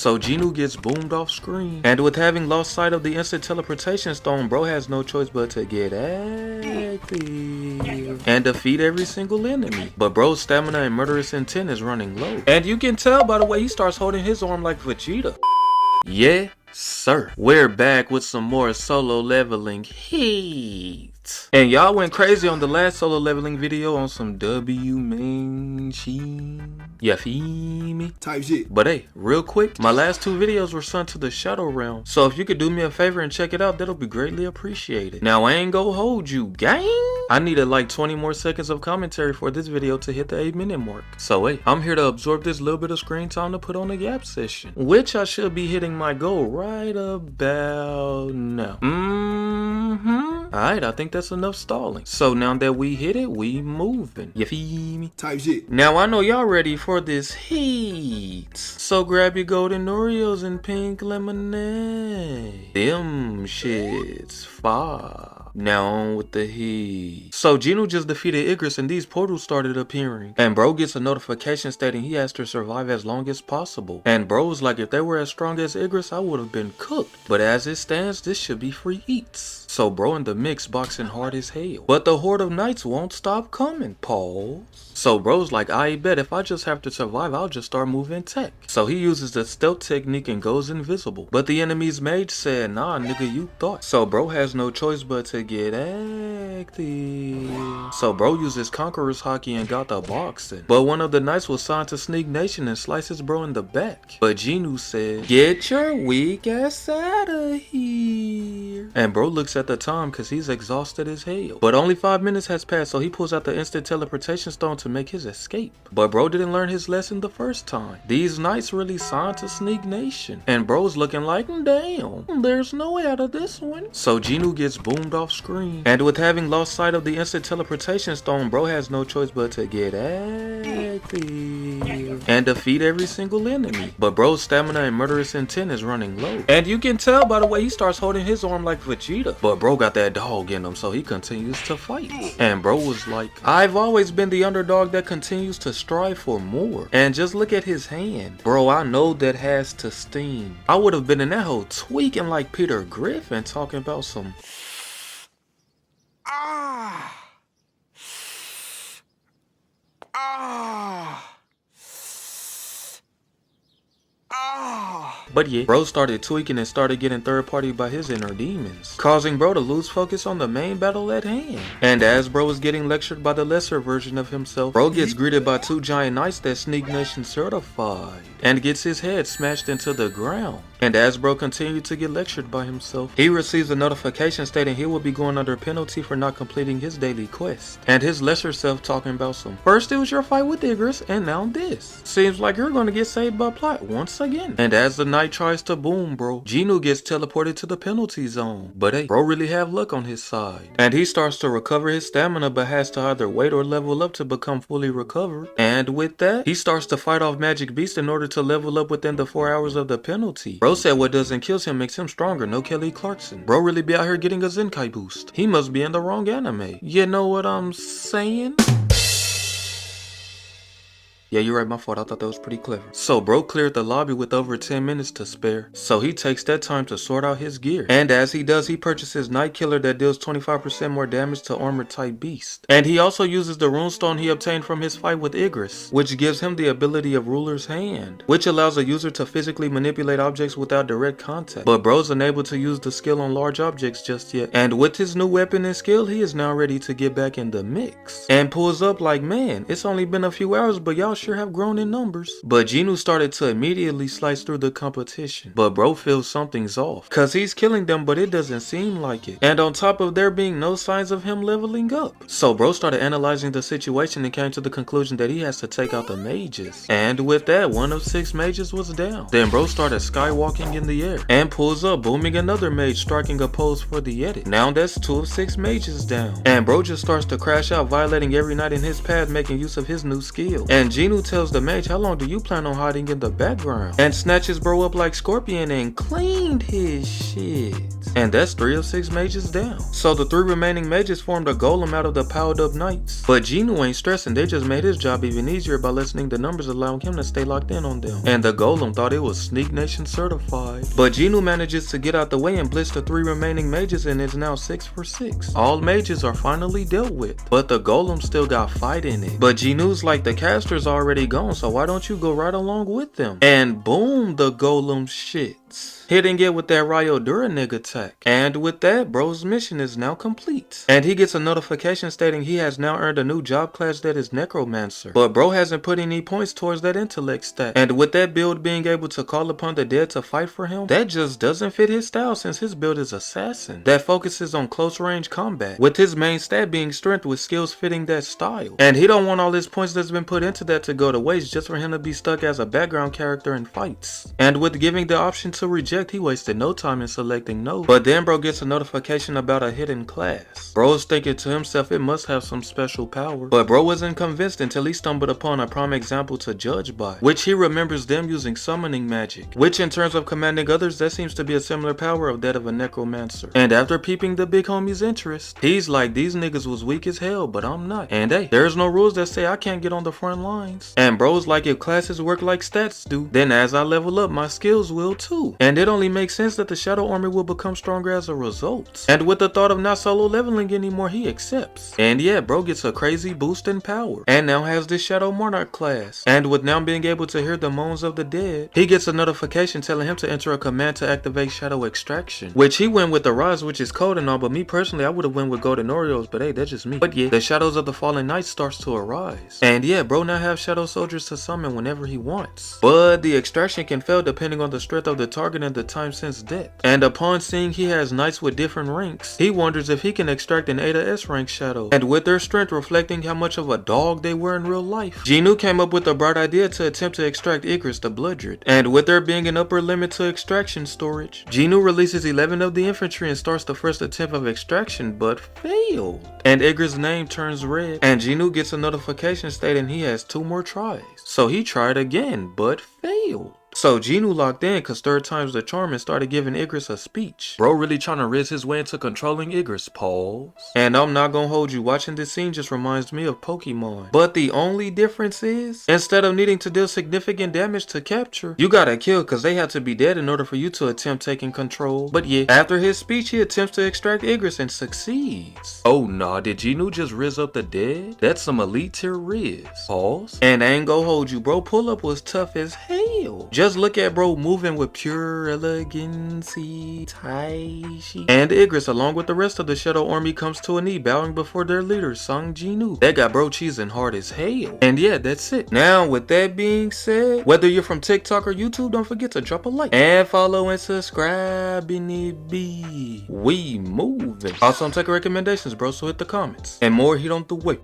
So Jinwoo gets boomed off screen. And with having lost sight of the instant teleportation stone, bro has no choice but to get active and defeat every single enemy. But bro's stamina and murderous intent is running low. And you can tell by the way he starts holding his arm like Vegeta. Yeah, sir. We're back with some more solo leveling heat. And y'all went crazy on the last solo leveling video on some W main sheen. Ya feel me? Type shit. But hey, real quick, my last two videos were sent to the Shadow Realm. So if you could do me a favor and check it out, that'll be greatly appreciated. Now I ain't gonna hold you, gang. I needed like 20 more seconds of commentary for this video to hit the 8-minute mark. So hey, I'm here to absorb this little bit of screen time to put on a gap session, which I should be hitting my goal right about now. Alright, I think that's enough stalling. So now that we hit it, we moving. You feel me? Type shit. Now I know y'all ready for this heat. So grab your golden Oreos and pink lemonade. Them shits fire. Now on with the heat. So Jinwoo just defeated Igris and these portals started appearing. And bro gets a notification stating he has to survive as long as possible. And bro's like, if they were as strong as Igris, I would have been cooked. But as it stands, this should be free eats. So bro in the mix boxing hard as hell. But the horde of knights won't stop coming, pause. So bro's like, I bet if I just have to survive, I'll just start moving tech. So he uses the stealth technique and goes invisible. But the enemy's mage said, nah nigga, you thought. So bro has no choice but to get active. So bro uses Conqueror's Hockey and got the boxing. But one of the knights was signed to Sneak Nation and slices bro in the back. But Jinwoo said, get your weak ass out of here. And bro looks at the time cause he's exhausted as hell. But only 5 minutes has passed, so he pulls out the instant teleportation stone to make his escape. But bro didn't learn his lesson the first time. These knights really signed to Sneak Nation. And bro's looking like, damn, there's no way out of this one. So Jinwoo gets boomed off screen. And with having lost sight of the instant teleportation stone, bro has no choice but to get active and defeat every single enemy. But bro's stamina and murderous intent is running low. And you can tell by the way he starts holding his arm like Vegeta. But bro got that dog in him, so he continues to fight. And bro was like, I've always been the underdog that continues to strive for more. And just look at his hand. Bro, I know that has to sting. I would have been in that hole tweaking like Peter Griffin talking about some But yeah, bro started tweaking and started getting third party by his inner demons, causing bro to lose focus on the main battle at hand. And as bro was getting lectured by the lesser version of himself, bro gets greeted by 2 giant knights that Sneak Nation certified and gets his head smashed into the ground. And as bro continued to get lectured by himself, he receives a notification stating he will be going under penalty for not completing his daily quest. And his lesser self talking about some, first it was your fight with Igris and now this. Seems like you're gonna get saved by plot once again. And as the knight tries to boom bro, Jinwoo gets teleported to the penalty zone. But hey, bro really have luck on his side. And he starts to recover his stamina but has to either wait or level up to become fully recovered. And with that, he starts to fight off magic beasts in order to level up within the 4 hours of the penalty. Bro said what doesn't kill him makes him stronger, no Kelly Clarkson. Bro really be out here getting a Zenkai boost. He must be in the wrong anime. You know what I'm saying? Yeah, you're right, my fault. I thought that was pretty clever. So bro cleared the lobby with over 10 minutes to spare. So he takes that time to sort out his gear. And as he does, he purchases Night Killer that deals 25% more damage to armor type beast. And he also uses the runestone he obtained from his fight with Igris, which gives him the ability of Ruler's Hand, which allows a user to physically manipulate objects without direct contact. But bro's unable to use the skill on large objects just yet. And with his new weapon and skill, he is now ready to get back in the mix. And pulls up like, man, it's only been a few hours, but y'all sure have grown in numbers. But Jinwoo started to immediately slice through the competition. But bro feels something's off, cause he's killing them but it doesn't seem like it. And on top of there being no signs of him leveling up. So bro started analyzing the situation and came to the conclusion that he has to take out the mages. And with that, 1 of 6 mages was down. Then bro started skywalking in the air and pulls up, booming another mage, striking a pose for the edit. Now that's 2 of 6 mages down. And bro just starts to crash out, violating every knight in his path, making use of his new skill. And Jinwoo Jinwoo tells the mage, how long do you plan on hiding in the background? And snatches bro up like Scorpion and cleaned his shit. And that's 3 of 6 mages down. So the 3 remaining mages formed a golem out of the piled up knights. But Jinwoo ain't stressing, they just made his job even easier by lessening the numbers, allowing him to stay locked in on them. And the golem thought it was Sneak Nation certified. But Jinwoo manages to get out the way and blitz the 3 remaining mages and is now 6 for 6. All mages are finally dealt with, but the golem still got fight in it. But Jinwoo's like, the caster's already gone, so why don't you go right along with them? And boom, the golem shits, hitting it with that Ryodura attack. And with that, bro's mission is now complete. And he gets a notification stating he has now earned a new job class that is Necromancer. But bro hasn't put any points towards that intellect stat. And with that build being able to call upon the dead to fight for him, that just doesn't fit his style since his build is Assassin, that focuses on close range combat, with his main stat being Strength with skills fitting that style. And he don't want all his points that's been put into that to go to waste just for him to be stuck as a background character in fights. And with giving the option to reject, he wasted no time in selecting no. But then bro gets a notification about a hidden class. Bro's thinking to himself it must have some special power. But bro wasn't convinced until he stumbled upon a prime example to judge by, which he remembers them using summoning magic, which in terms of commanding others, that seems to be a similar power of that of a necromancer. And after peeping the big homie's interest, he's like, these niggas was weak as hell, but I'm not. And hey, there's no rules that say I can't get on the front lines. And bro's like, if classes work like stats do, then as I level up, my skills will too. And it only makes sense that the Shadow Army will become stronger as a result. And with the thought of not solo leveling anymore, he accepts. And yeah, bro gets a crazy boost in power, and now has this Shadow Monarch class. And with now being able to hear the moans of the dead, he gets a notification telling him to enter a command to activate Shadow Extraction, which he went with the Rise, which is cold and all, but me personally, I would have went with Golden Oreos, but hey, that's just me. But yeah, the Shadows of the Fallen Knights starts to arise. And yeah, bro now have Shadow Soldiers to summon whenever he wants. But the extraction can fail depending on the strength of the target and the time since death. And upon seeing he has knights with different ranks, he wonders if he can extract an A to S rank shadow, and with their strength reflecting how much of a dog they were in real life. Jinwoo came up with a bright idea to attempt to extract Igris the Bloodred, and with there being an upper limit to extraction storage, Jinwoo releases 11 of the infantry and starts the first attempt of extraction, but failed. And Igris' name turns red, and Jinwoo gets a notification stating he has 2 more tries. So he tried again, but failed. So Jinwoo locked in cause 3rd time's the charm and started giving Igris a speech. Bro really trying to riz his way into controlling Igris, pause. And I'm not gonna hold you, watching this scene just reminds me of Pokemon. But the only difference is, instead of needing to deal significant damage to capture, you gotta kill cause they have to be dead in order for you to attempt taking control. But yeah, after his speech he attempts to extract Igris and succeeds. Oh nah, did Jinwoo just riz up the dead? That's some elite tier riz. Pause. And I ain't gonna hold you, bro, pull up was tough as hell. Just look at bro moving with pure elegancy, Taishi. And Igris, along with the rest of the Shadow Army, comes to a knee, bowing before their leader, Sung Jin Woo. That got bro cheesing hard as hell. And yeah, that's it. Now, with that being said, whether you're from TikTok or YouTube, don't forget to drop a like and follow and subscribe in it be. We moving. Also, I'm taking recommendations, bro, so hit the comments. And more heat on the way.